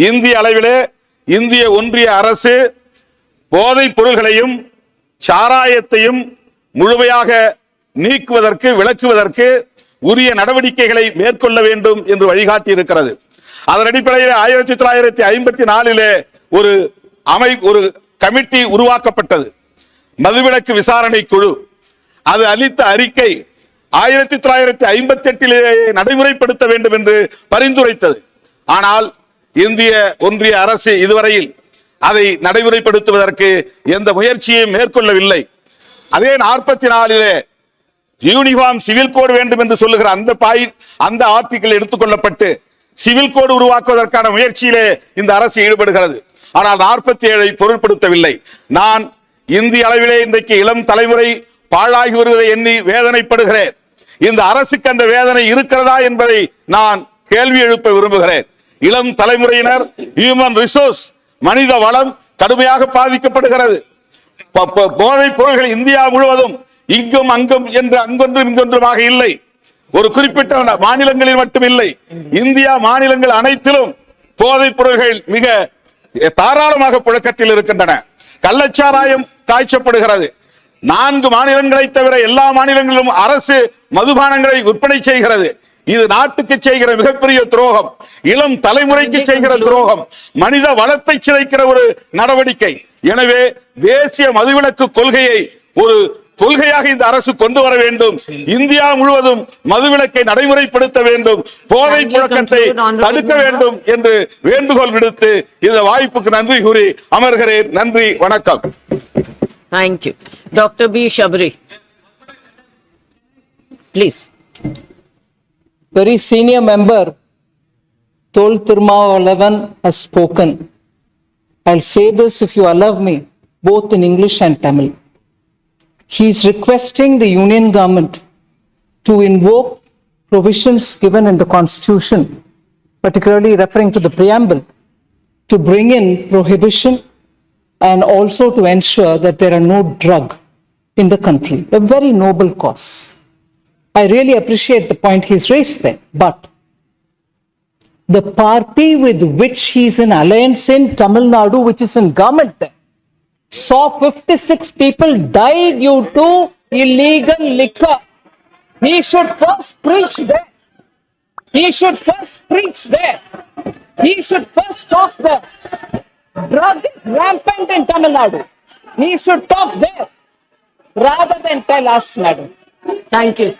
இந்திய அளவிலே இந்திய ஒன்றிய அரசு போதைப் பொருள்களையும் சாராயத்தையும் முழுமையாக நீக்குவதற்கு விலக்குவதற்கு உரிய நடவடிக்கைகளை மேற்கொள்ள வேண்டும் என்று வழிகாட்டி இருக்கிறது. அதன் அடிப்படையில் 1954 ஒரு கமிட்டி உருவாக்கப்பட்டது, மதுவிலக்கு விசாரணை குழு. அது அளித்த அறிக்கை 1958 நடைமுறைப்படுத்த வேண்டும் என்று பரிந்துரைத்தது. ஆனால் இந்திய ஒன்றிய அரசு இதுவரையில் அதை நடைமுறைப்படுத்துவதற்கு எந்த முயற்சியையும் மேற்கொள்ளவில்லை. அதே 44 யூனிஃபார்ம் சிவில் கோடு வேண்டும் என்று சொல்லுகிற அந்த ஆர்டிகிள் எடுத்துக்கொள்ளப்பட்டு சிவில் கோடு உருவாக்குவதற்கான முயற்சியிலே இந்த அரசு ஈடுபடுகிறது. ஆனால் 47 பொருட்படுத்தவில்லை. நான் இந்திய அளவிலே இன்றைக்கு இளம் தலைமுறை பாழாகி வருவதை எண்ணி வேதனைப்படுகிறேன். இந்த அரசுக்கு அந்த வேதனை இருக்கிறதா என்பதை நான் கேள்வி எழுப்ப விரும்புகிறேன். இளம் தலைமுறையினர் ஹியூமன் ரிசோர்ஸ் மனித வளம் கடுமையாக பாதிக்கப்படுகிறது. போதைப் பொருள்கள் இந்தியா முழுவதும் இங்கும் அங்கும் என்று அங்கொன்றும் இங்கொன்றுமாக இல்லை, ஒரு குறிப்பிட்ட மாநிலங்களில் மட்டும் இல்லை, இந்தியா மாநிலங்கள் அனைத்திலும் போதைப் பொருள்கள் மிக தாராளமாக புழக்கத்தில் இருக்கின்றன. கள்ளச்சாராயம் காய்ச்சப்படுகிறது. 4 மாநிலங்களை தவிர எல்லா மாநிலங்களிலும் அரசு மதுபானங்களை விற்பனை செய்கிறது. இது நாட்டுக்கு செய்கிற மிகப்பெரிய துரோகம், இளம் தலைமுறைக்கு செய்கிற துரோகம், மனித வளத்தை சிதைக்கிற ஒரு நடவடிக்கை. எனவே தேசிய மதுவிலக்கு கொள்கையை ஒரு கொள்கையாக இந்த அரசு கொண்டு வர வேண்டும். இந்தியா முழுவதும் மதுவிலக்கை நடைமுறைப்படுத்த வேண்டும், போதை புழக்கத்தை தடுக்க வேண்டும் என்று வேண்டுகோள் விடுத்து இந்த வாய்ப்புக்கு நன்றி கூறி அமர்கிறேன். நன்றி, வணக்கம். Thank you. Dr. B. Shabri, please. Very senior member Tol Tirumalavan has spoken. I'll say this, if you allow me, both in English and Tamil. He is requesting the union government to invoke provisions given in the constitution, particularly referring to the preamble, to bring in prohibition and also to ensure that there are no drug in the country. A very noble cause. I really appreciate the point he's raised there, but the party with which he's in alliance in Tamil Nadu, which is in government there, saw 56 people die due to illegal liquor. He should first preach there. He should first preach there. He should first talk there. Drug is rampant in Tamil Nadu. He should talk there rather than tell us, madam. Thank you.